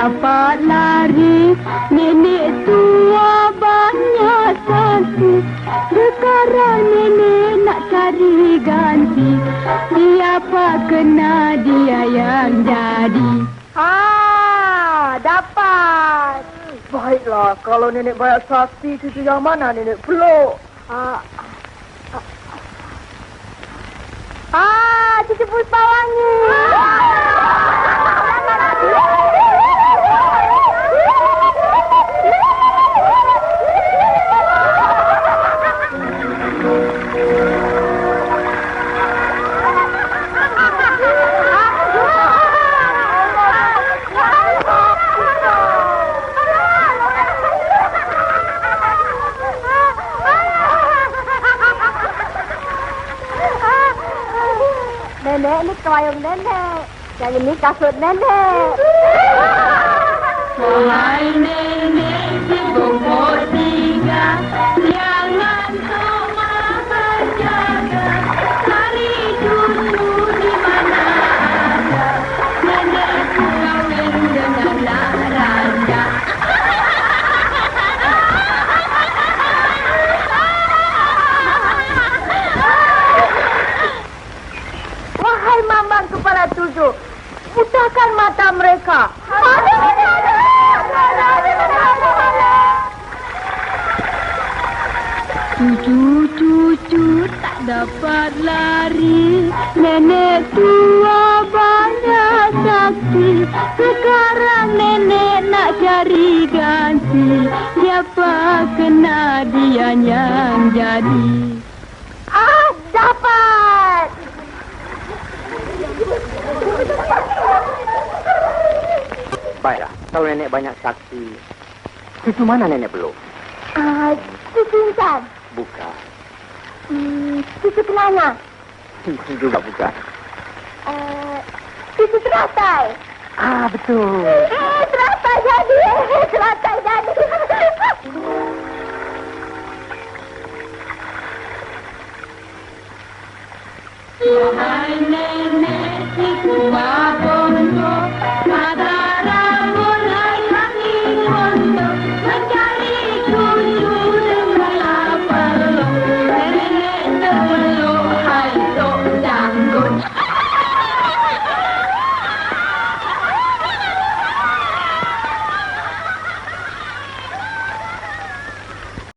dapat lari. Nenek tua banyak sakit, sekarang nenek nak cari ganti. Siapa kena dia yang jadi. Dapat. Baiklah, kalau nenek banyak sakti, cucu yang mana nenek peluk? Cucu Puspawangi. Nenek, ini kelayang nenek. Yang ini kasut nenek. Wahai nenek si bongkok tiga, jangan cuma berjaga, cari dulu di mana ada. Nenekku kawin denganlah raja. Wahai Mamang Kepala Tujuh, butakan mata mereka. Cucu-cucu tak dapat lari, nenek tua banyak sakti. Sekarang nenek nak cari ganti, siapa kena dia yang jadi. Dapat. Baiklah, kalau nenek banyak saksi, cucu mana nenek belum? Cucu Intan. Bukan. Cucu Kelana. Juga bukan. Cucu Teratai. Betul. Teratai jadi. Teratai jadi. Wahai nenek si tua